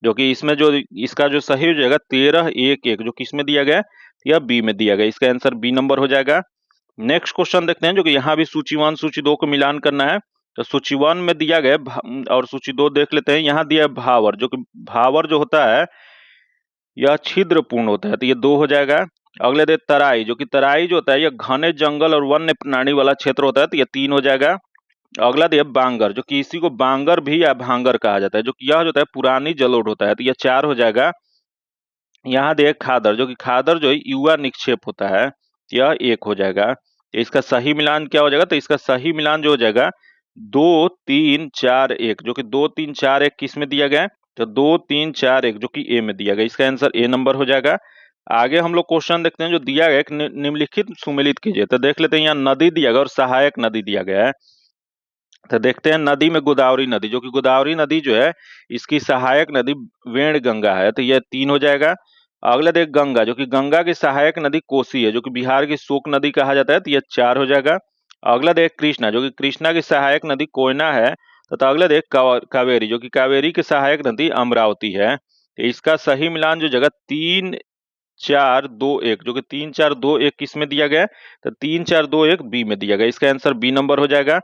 जो कि इसमें जो इसका जो सही हो जाएगा 13-1-1 जो किसमें दिया गया है, या बी में दिया गया। इसका आंसर बी नंबर हो जाएगा। नेक्स्ट क्वेश्चन देखते हैं, जो कि यहाँ भी सूची 1 सूची 2 को मिलान करना है। तो सूची 1 में दिया गया और सूची 2 देख लेते हैं। यहाँ दिया है भावर, जो कि भावर जो होता है यह छिद्रपूर्ण होता है, तो ये 2 हो जाएगा। अगले दे तराई, जो कि तराई जो होता है यह घने जंगल और वन्य प्राणी वाला क्षेत्र होता है, तो ये 3 हो जाएगा। अगला दिया बांगर, जो कि इसी को बांगर भी या भांगर कहा जाता है, जो कि यह जो होता है पुरानी जलोढ़ होता है, तो यह 4 हो जाएगा। यहाँ दिया खादर, जो कि खादर जो है युवा निक्षेप होता है, यह 1 हो जाएगा। तो इसका सही मिलान क्या हो जाएगा, तो इसका सही मिलान जो हो जाएगा 2-3-4-1, जो कि 2-3-4-1 किस में दिया गया है, तो 2-3-4-1 जो कि ए में दिया गया। इसका आंसर ए नंबर हो जाएगा। आगे हम लोग क्वेश्चन देखते हैं, जो दिया गया है निम्नलिखित सुमेलित कीजिए। तो देख लेते हैं, यहाँ नदी दिया गया और सहायक नदी दिया गया है। तो देखते हैं नदी में गोदावरी नदी, जो कि गोदावरी नदी जो है इसकी सहायक नदी वेण गंगा है, तो यह 3 हो जाएगा। अगला देख गंगा, जो कि गंगा की सहायक नदी कोसी है, जो कि बिहार की शोक नदी कहा जाता है, तो यह 4 हो जाएगा। अगला देख कृष्णा, जो कि कृष्णा की सहायक नदी कोयना है, तथा अगला देख कावेरी, जो कि कावेरी की सहायक नदी अमरावती है। तो इसका सही मिलान जो जगह 3-4-2-1, जो कि 3-4-2-1 किस में दिया गया है, तो 3-4-2-1 बी में दिया गया। इसका आंसर बी नंबर हो जाएगा।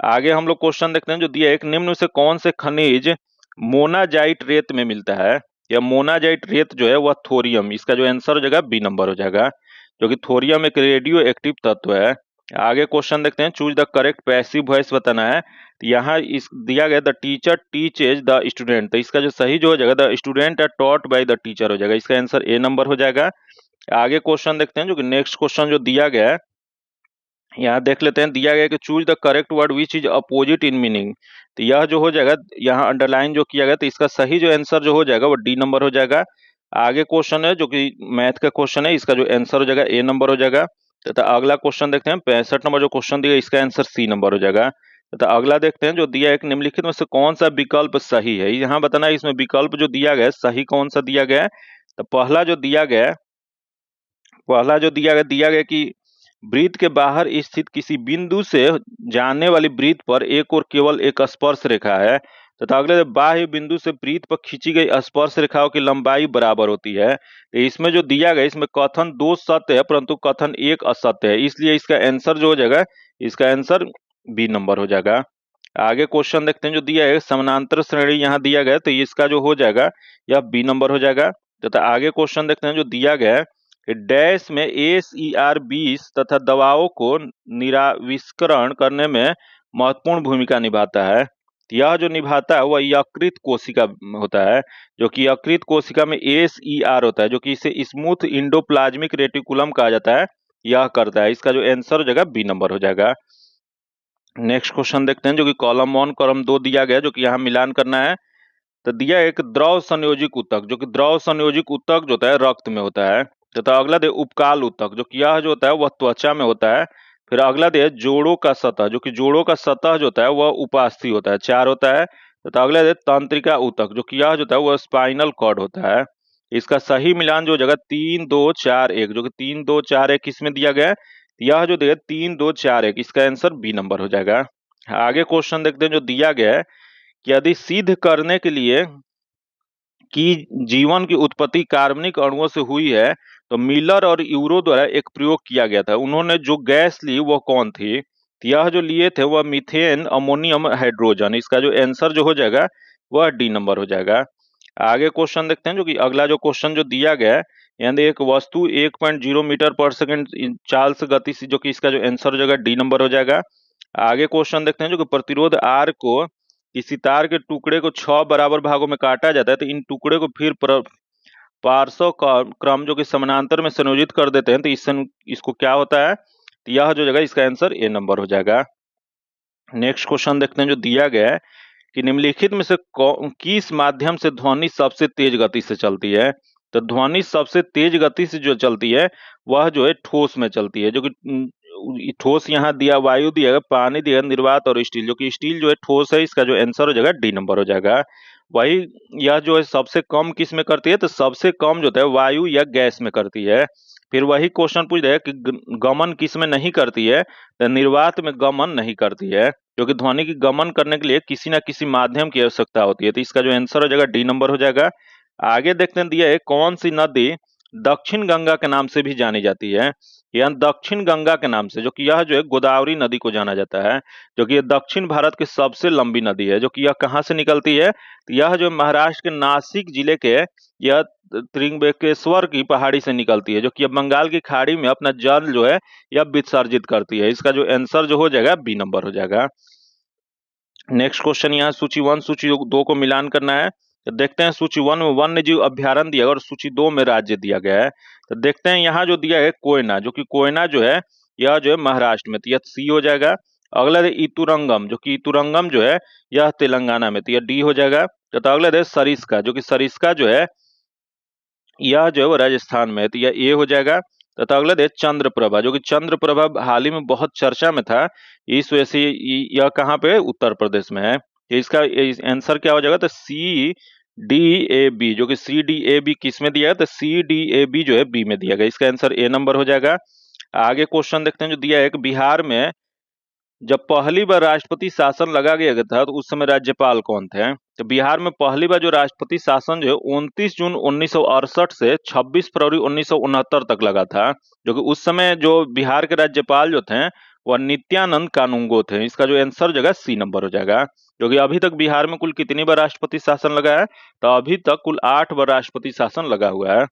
आगे हम लोग क्वेश्चन देखते हैं, जो दिया है एक निम्न में से कौन से खनिज मोनाजाइट रेत में मिलता है, या मोनाजाइट रेत जो है वह थोरियम, इसका जो आंसर हो जाएगा बी नंबर हो जाएगा, जो कि थोरियम एक रेडियो एक्टिव तत्व है। आगे क्वेश्चन देखते हैं, choose the correct passive voice बताना है। तो यहाँ इस दिया गया the teacher teaches the student, तो इसका जो सही जो हो जाएगा the student are taught by the teacher हो जाएगा। इसका आंसर ए नंबर हो जाएगा। आगे क्वेश्चन देखते हैं, जो कि नेक्स्ट क्वेश्चन जो दिया गया है, यहाँ देख लेते हैं। दिया गया कि choose the correct word which is opposite in meaning, तो यह जो हो जाएगा यहाँ अंडरलाइन जो किया गया, तो इसका सही जो आंसर जो हो जाएगा वो डी नंबर हो जाएगा। आगे क्वेश्चन है, जो कि मैथ का क्वेश्चन है, इसका जो आंसर हो जाएगा ए नंबर हो जाएगा। तथा अगला क्वेश्चन देखते हैं, 65 नंबर जो क्वेश्चन दिया इसका आंसर सी नंबर हो जाएगा। तथा अगला देखते हैं, जो दिया है, एक निम्नलिखित में से कौन सा विकल्प सही है। यहाँ बताना है इसमें विकल्प जो दिया गया है सही कौन सा दिया गया है। तो पहला जो दिया गया कि वृत्त के बाहर स्थित किसी बिंदु से जाने वाली वृत्त पर एक और केवल एक स्पर्श रेखा है, तथा अगले बाह्य बिंदु से वृत्त पर खींची गई स्पर्श रेखाओं की लंबाई बराबर होती है। तो इसमें जो दिया गया, इसमें कथन 2 सत्य है परंतु कथन 1 असत्य है, इसलिए इसका आंसर जो हो जाएगा, इसका आंसर बी नंबर हो जाएगा। आगे क्वेश्चन देखते हैं, जो दिया है समानांतर श्रेणी यहाँ दिया गया, तो इसका जो हो जाएगा यह बी नंबर हो जाएगा। तथा आगे क्वेश्चन देखते हैं, जो दिया गया है डैश में ACR 20 तथा दवाओं को निराविष्करण करने में महत्वपूर्ण भूमिका निभाता है। यह जो निभाता है वह यकृत कोशिका होता है, जो कि यकृत कोशिका में ACR होता है, जो कि इसे स्मूथ इंडोप्लाज्मिक रेटिकुलम कहा जाता है, यह करता है। इसका जो आंसर हो जाएगा बी नंबर हो जाएगा। नेक्स्ट क्वेश्चन देखते हैं, जो कि कॉलम 1 कॉलम 2 दिया गया, जो कि यहाँ मिलान करना है। तो दिया एक द्रव संयोजिक ऊतक, जो कि द्रव संयोजिक ऊतक जो होता है रक्त में होता है। तथा अगला दे उपकाल ऊतक, जो कि यह जो होता है वह त्वचा में होता है। फिर अगला दे जोड़ों का सतह, जो कि जोड़ों का सतह जो होता है वह उपास्थि होता है, 4 होता है। तथा अगला दे तंत्रिका ऊतक, जो कि यह जो होता है वह स्पाइनल कॉर्ड होता है। इसका सही मिलान जो जगह 3-2-4-1, जो कि 3-2-4-1 किसमें दिया गया है, यह जो दिया 3-2-4-1, इसका आंसर बी नंबर हो जाएगा। आगे क्वेश्चन देखते हैं, जो दिया गया है कि यदि सिद्ध करने के लिए कि जीवन की उत्पत्ति कार्बनिक अणुओं से हुई है, तो मिलर और यूरो द्वारा एक प्रयोग किया गया था। उन्होंने जो गैस ली वह कौन थी, तो यह जो लिए थे वह मीथेन अमोनियम हाइड्रोजन। इसका जो आंसर जो हो जाएगा वह डी नंबर हो जाएगा। आगे क्वेश्चन देखते हैं, जो कि अगला जो क्वेश्चन जो दिया गया है, यानी एक वस्तु 1.0 मीटर पर सेकंड चाल से गति से, जो कि इसका जो आंसर हो जाएगा डी नंबर हो जाएगा। आगे क्वेश्चन देखते हैं, जो कि प्रतिरोध आर को किसी तार के टुकड़े को 6 बराबर भागों में काटा जाता है, तो इन टुकड़े को फिर पार्श्व क्रम जो कि समानांतर में संयोजित कर देते हैं, तो इसको क्या होता है, तो यह जो जगह इसका आंसर ए नंबर हो जाएगा। नेक्स्ट क्वेश्चन देखते हैं, जो दिया गया है कि निम्नलिखित में से किस माध्यम से ध्वनि सबसे तेज गति से चलती है। तो ध्वनि सबसे तेज गति से जो चलती है वह जो है ठोस में चलती है, जो कि ठोस यहाँ दिया, वायु दिया, पानी दिया, निर्वात और स्टील, जो कि स्टील जो है ठोस है। इसका जो आंसर हो जाएगा डी नंबर हो जाएगा। वही यह जो है सबसे कम किस में करती है, तो सबसे कम जो है वायु या गैस में करती है। फिर वही क्वेश्चन पूछ रहे हैं कि गमन किस में नहीं करती है, तो निर्वात में गमन नहीं करती है, क्योंकि ध्वनि की गमन करने के लिए किसी ना किसी माध्यम की आवश्यकता होती है। तो इसका जो आंसर हो जाएगा डी नंबर हो जाएगा। आगे देखते हैं दिया है कौन सी नदी दक्षिण गंगा के नाम से भी जानी जाती है। यह दक्षिण गंगा के नाम से, जो कि यह जो है गोदावरी नदी को जाना जाता है, जो कि यह दक्षिण भारत की सबसे लंबी नदी है, जो कि यह कहाँ से निकलती है, तो यह जो महाराष्ट्र के नासिक जिले के यह त्रिंबकेश्वर की पहाड़ी से निकलती है, जो कि यह बंगाल की खाड़ी में अपना जल जो है यह विसर्जित करती है। इसका जो आंसर जो हो जाएगा बी नंबर हो जाएगा। नेक्स्ट क्वेश्चन यहाँ सूची 1 सूची 2 को मिलान करना है। तो देखते हैं सूची 1 में वन्य जीव अभ्यारण्य दिया और सूची 2 में राज्य दिया गया है। तो देखते हैं यहाँ जो दिया है कोयना, जो कि कोयना जो है यह जो है महाराष्ट्र में, तो यह सी हो जाएगा। अगला है इतुरंगम, जो कि इतुरंगम जो है यह तेलंगाना में, तो यह डी हो जाएगा। तो अगला है सरिस्का, जो कि सरिस्का जो है यह जो है वो राजस्थान में है, तो यह ए हो जाएगा। तथा अगला है चंद्रप्रभा, जो कि चंद्रप्रभा हाल ही में बहुत चर्चा में था, इस वजह से यह कहाँ पे उत्तर प्रदेश में है। तो इसका आंसर क्या हो जाएगा, तो सी डी ए बी, जो कि सी डी ए बी किस में दिया है, तो सी डी ए बी जो है बी में दिया गया। इसका आंसर ए नंबर हो जाएगा। आगे क्वेश्चन देखते हैं जो दिया है कि बिहार में जब पहली बार राष्ट्रपति शासन लगा गया था तो उस समय राज्यपाल कौन थे। तो बिहार में पहली बार जो राष्ट्रपति शासन जो है 29 जून 1968 से 26 फरवरी 1969 तक लगा था, जो कि उस समय जो बिहार के राज्यपाल जो थे वह नित्यानंद कानूनगो थे। इसका जो आंसर जगह सी नंबर हो जाएगा। जो कि अभी तक बिहार में कुल कितनी बार राष्ट्रपति शासन लगा है, तो अभी तक कुल 8 बार राष्ट्रपति शासन लगा हुआ है।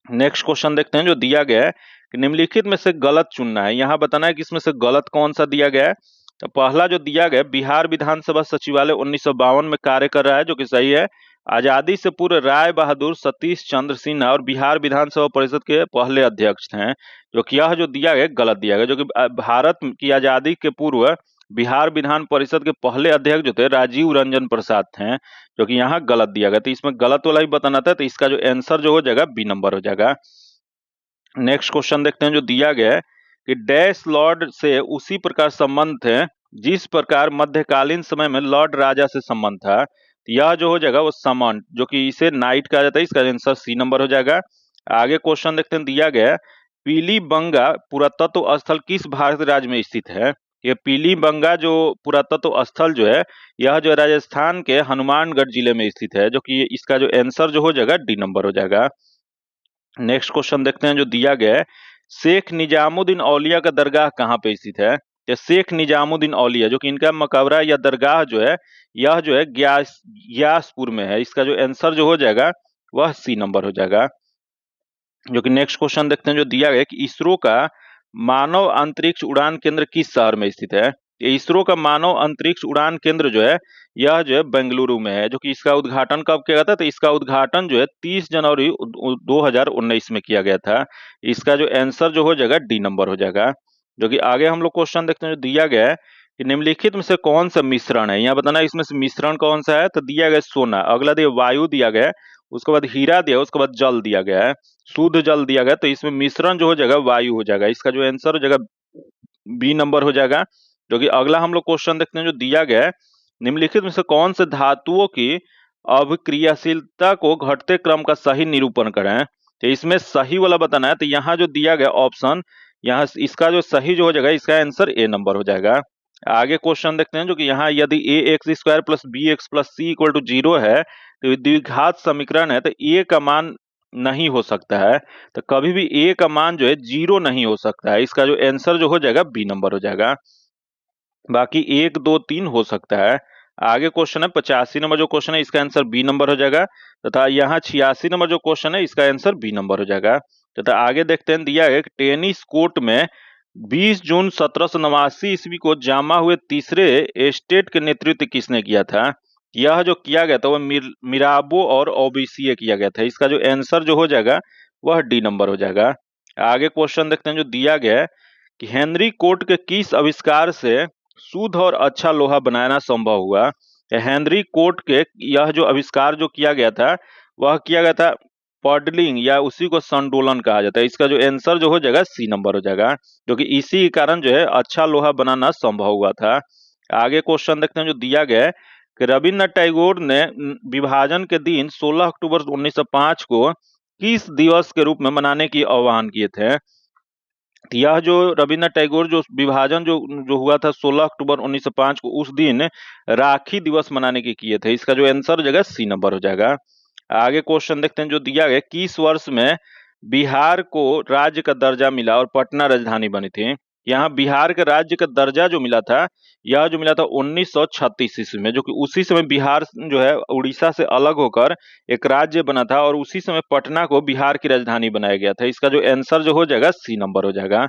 नेक्स्ट क्वेश्चन देखते हैं जो दिया गया है कि निम्नलिखित में से गलत चुनना है। यहाँ बताना है कि इसमें से गलत कौन सा दिया गया है। तो पहला जो दिया गया बिहार विधानसभा सचिवालय 1952 में कार्य कर रहा है, जो कि सही है। आजादी से पूर्व राय बहादुर सतीश चंद्र सिन्हा और बिहार विधानसभा परिषद के पहले अध्यक्ष थे, जो कि यह जो दिया गया गलत दिया गया। जो कि भारत की आजादी के पूर्व बिहार विधान परिषद के पहले अध्यक्ष जो थे राजीव रंजन प्रसाद थे, जो कि यहाँ गलत दिया गया। तो इसमें गलत वाला ही बताना था, तो इसका जो आंसर जो हो जाएगा बी नंबर हो जाएगा। नेक्स्ट क्वेश्चन देखते हैं जो दिया गया है कि डैश लॉर्ड से उसी प्रकार संबंध थे जिस प्रकार मध्यकालीन समय में लॉर्ड राजा से संबंध था। यह जो हो जाएगा वो समन, जो कि इसे नाइट कहा जाता है। इसका आंसर सी नंबर हो जाएगा। आगे क्वेश्चन देखते हैं दिया गया पीलीबंगा पुरातत्व स्थल किस भारत राज्य में स्थित है। ये पीलीबंगा जो पुरातत्व स्थल जो है यह जो राजस्थान के हनुमानगढ़ जिले में स्थित है, जो कि इसका जो आंसर जो हो जाएगा डी नंबर हो जाएगा। नेक्स्ट क्वेश्चन देखते हैं जो दिया गया है शेख निजामुद्दीन औलिया का दरगाह कहाँ पे स्थित है। तो शेख निजामुद्दीन औलिया, जो कि इनका मकबरा या दरगाह जो है यह जो है ग्यासपुर में है। इसका जो आंसर जो हो जाएगा वह सी नंबर हो जाएगा। जो कि नेक्स्ट क्वेश्चन देखते हैं जो दिया गया कि इसरो का मानव अंतरिक्ष उड़ान केंद्र किस शहर में स्थित है। इसरो का मानव अंतरिक्ष उड़ान केंद्र जो है यह जो है बेंगलुरु में है, जो कि इसका उद्घाटन कब किया गया था, तो इसका उद्घाटन जो है 30 जनवरी 2019 में किया गया था। इसका जो आंसर जो हो जाएगा डी नंबर हो जाएगा। जो कि आगे हम लोग क्वेश्चन देखते हैं जो दिया गया है कि निम्नलिखित में से कौन सा मिश्रण है। यहाँ बताना इसमें से मिश्रण कौन सा है, तो दिया गया सोना, अगला दिया वायु दिया गया, उसके बाद हीरा दिया, उसके बाद जल दिया गया है, शुद्ध जल दिया गया। तो इसमें मिश्रण जो हो जाएगा वायु हो जाएगा। इसका जो आंसर हो जाएगा बी नंबर हो जाएगा। जो कि अगला हम लोग क्वेश्चन देखते हैं जो दिया गया है निम्नलिखित में से कौन से धातुओं की अभिक्रियाशीलता को घटते क्रम का सही निरूपण करें। तो इसमें सही वाला बताना है, तो यहाँ जो दिया गया ऑप्शन, यहाँ इसका जो सही जो हो जाएगा इसका आंसर ए नंबर हो जाएगा। आगे क्वेश्चन देखते हैं जो कि यहाँ यदि a x square plus b x plus c equal to 0 है तो द्विघात समीकरण है, तो ए का मान नहीं हो सकता है। तो कभी भी ए का मान जो है 0 नहीं हो सकता है। इसका जो आंसर जो हो जाएगा बी नंबर हो जाएगा। बाकी 1 2 3 हो सकता है। आगे क्वेश्चन है 85 नंबर जो क्वेश्चन है इसका आंसर बी नंबर हो जाएगा, तथा यहाँ 86 नंबर जो क्वेश्चन है इसका आंसर बी नंबर हो जाएगा। तथा आगे देखते हैं दिया है टेनिस कोर्ट में 20 जून 1789 ईस्वी को जमा हुए तीसरे स्टेट के नेतृत्व किसने किया था। यह जो किया गया था वह मिराबो और ओबीसीए किया गया था। इसका जो आंसर जो हो जाएगा वह डी नंबर हो जाएगा। आगे क्वेश्चन देखते हैं जो दिया गया है कि हेनरी कोर्ट के किस आविष्कार से शुद्ध और अच्छा लोहा बनाना संभव हुआ। हेनरी कोर्ट के यह जो आविष्कार जो किया गया था वह किया गया था पॉडलिंग, या उसी को संडोलन कहा जाता है। इसका जो आंसर जो हो जाएगा सी नंबर हो जाएगा, जो कि इसी के कारण जो है अच्छा लोहा बनाना संभव हुआ था। आगे क्वेश्चन देखते हैं जो दिया गया है कि रविन्द्रनाथ टैगोर ने विभाजन के दिन 16 अक्टूबर 1905 को किस दिवस के रूप में मनाने की आह्वान किए थे? यह जो रविन्द्रनाथ टैगोर जो विभाजन जो जो हुआ था 16 अक्टूबर 1905 को, उस दिन राखी दिवस मनाने की किए थे। इसका जो आंसर हो जाएगा सी नंबर हो जाएगा। आगे क्वेश्चन देखते हैं जो दिया गया, किस वर्ष में बिहार को राज्य का दर्जा मिला और पटना राजधानी बनी थी? यहाँ बिहार के राज्य का दर्जा जो मिला था, यह जो मिला था 1936 ईस्वी में, जो कि उसी समय बिहार जो है उड़ीसा से अलग होकर एक राज्य बना था और उसी समय पटना को बिहार की राजधानी बनाया गया था। इसका जो आंसर जो हो जाएगा सी नंबर हो जाएगा।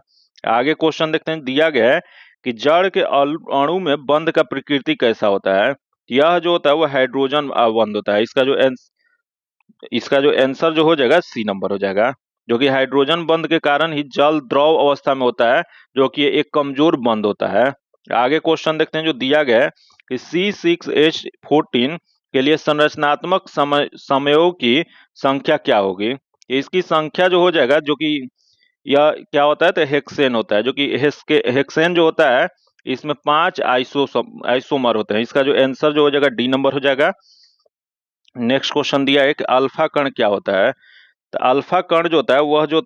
आगे क्वेश्चन देखते हैं, दिया गया है कि जड़ के अणु में बंध का प्रकृति कैसा होता है? यह जो होता है वो हाइड्रोजन बंध होता है। इसका जो आंसर जो हो जाएगा सी नंबर हो जाएगा, जो कि हाइड्रोजन बंध के कारण ही जल द्रव अवस्था में होता है, जो कि एक कमजोर बंध होता है। आगे क्वेश्चन देखते हैं जो दिया गया है कि C6H14 के लिए संरचनात्मक समयों की संख्या क्या होगी? इसकी संख्या जो हो जाएगा, जो कि यह क्या होता है, तो हेक्सेन होता है, जो कि हेक्सेन जो होता है इसमें 5 आइसोमर होते हैं। इसका जो आंसर जो हो जाएगा डी नंबर हो जाएगा। नेक्स्ट क्वेश्चन दिया है कि अल्फा कण क्या होता है? तो अल्फा कण जो होता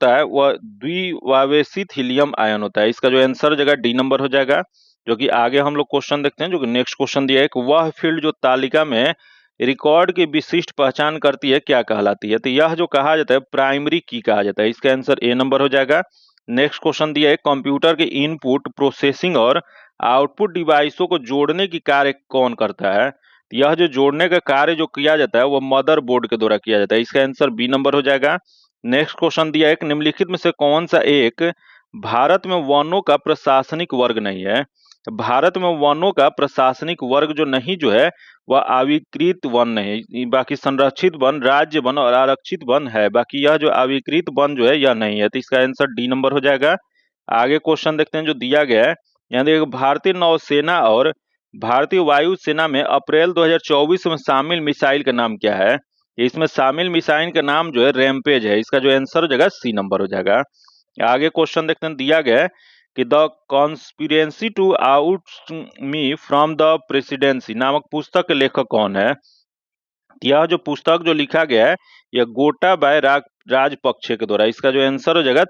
है वह द्विआवेशित हीलियम आयन होता है। इसका जो आंसर हो जाएगा डी नंबर हो जाएगा। जो कि आगे हम लोग क्वेश्चन देखते हैं, जो कि नेक्स्ट क्वेश्चन दिया है कि वह फील्ड जो तालिका में रिकॉर्ड की विशिष्ट पहचान करती है क्या कहलाती है? तो यह जो कहा जाता है प्राइमरी की कहा जाता है। इसका आंसर ए नंबर हो जाएगा। नेक्स्ट क्वेश्चन दिया है कंप्यूटर के इनपुट प्रोसेसिंग और आउटपुट डिवाइसों को जोड़ने की कार्य कौन करता है? यह जो जोड़ने का कार्य जो किया जाता है वो मदरबोर्ड के द्वारा किया जाता है। इसका आंसर बी नंबर हो जाएगा। नेक्स्ट क्वेश्चन दिया है कि निम्नलिखित में से कौन सा एक भारत में वनों का प्रशासनिक वर्ग नहीं है? भारत में वनों का प्रशासनिक वर्ग जो नहीं जो है वह अविकृत वन नहीं, बाकी संरक्षित वन, राज्य वन और आरक्षित वन है। बाकी यह जो अविकृत वन जो है यह नहीं है, तो इसका आंसर डी नंबर हो जाएगा। आगे क्वेश्चन देखते हैं जो दिया गया है, यहाँ देखिए भारतीय नौसेना और भारतीय वायुसेना में अप्रैल 2024 में शामिल मिसाइल का नाम क्या है? इसमें शामिल मिसाइल का नाम जो है रैमपेज है। इसका जो आंसर हो जाएगा सी नंबर हो जाएगा। आगे क्वेश्चन देखते हैं, दिया गया है कि the conspiracy to oust me from the presidency नामक पुस्तक के लेखक कौन है? यह जो पुस्तक जो लिखा गया है यह गोटाबाय राजपक्षे के द्वारा। इसका जो आंसर हो जाएगा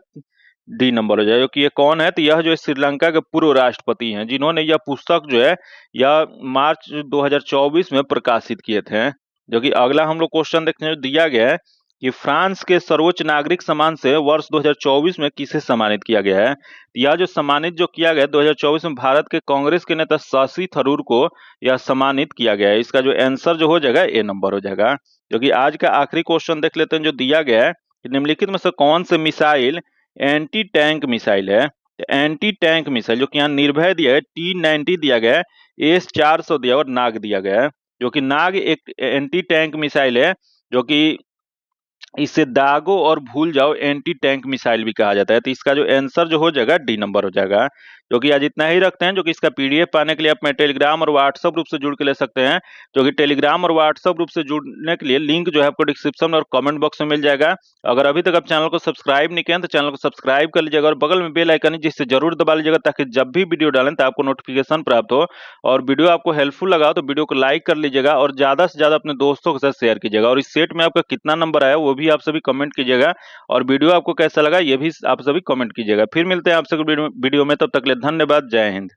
डी नंबर हो जाएगा। कि ये कौन है? तो यह जो श्रीलंका के पूर्व राष्ट्रपति हैं, जिन्होंने यह पुस्तक जो है यह मार्च 2024 में प्रकाशित किए थे। जो कि अगला हम लोग क्वेश्चन देखते हैं जो दिया गया है कि फ्रांस के सर्वोच्च नागरिक सम्मान से वर्ष 2024 में किसे सम्मानित किया गया है? यह जो सम्मानित जो किया गया 2024 में भारत के कांग्रेस के नेता शशि थरूर को यह सम्मानित किया गया है। इसका जो आंसर जो हो जाएगा ए नंबर हो जाएगा। जो कि आज का आखिरी क्वेश्चन देख लेते हैं जो दिया गया है कि निम्नलिखित में से कौन से मिसाइल एंटी टैंक मिसाइल है? एंटी टैंक मिसाइल जो कि यहाँ निर्भय दिया है, T90 दिया गया है, S400 दिया और नाग दिया गया है। जो कि नाग एक एंटी टैंक मिसाइल है, जो कि इसे दागो और भूल जाओ एंटी टैंक मिसाइल भी कहा जाता है। तो इसका जो आंसर जो हो जाएगा डी नंबर हो जाएगा। जो कि आज इतना ही रखते हैं। जो कि इसका पीडीएफ पाने के लिए आप मैं टेलीग्राम और व्हाट्सएप ग्रुप से जुड़ के ले सकते हैं। जो कि टेलीग्राम और व्हाट्सएप ग्रुप से जुड़ने के लिए लिंक जो है आपको डिस्क्रिप्शन और कमेंट बॉक्स में मिल जाएगा। अगर अभी तक आप चैनल को सब्सक्राइब नहीं किया तो चैनल को सब्सक्राइब कर लीजिएगा और बगल में बेल आइकन है जिससे जरूर दबा लीजिएगा, ताकि जब भी वीडियो डालें तो आपको नोटिफिकेशन प्राप्त हो। और वीडियो आपको हेल्पफुल लगा तो वीडियो को लाइक कर लीजिएगा और ज्यादा से ज्यादा अपने दोस्तों के साथ शेयर कीजिएगा। और इस सेट में आपका कितना नंबर आया वो भी आप सभी कमेंट कीजिएगा। और वीडियो आपको कैसा लगा ये भी आप सभी कमेंट कीजिएगा। फिर मिलते हैं आपसे वीडियो में, तब तक के लिए धन्यवाद। जय हिंद।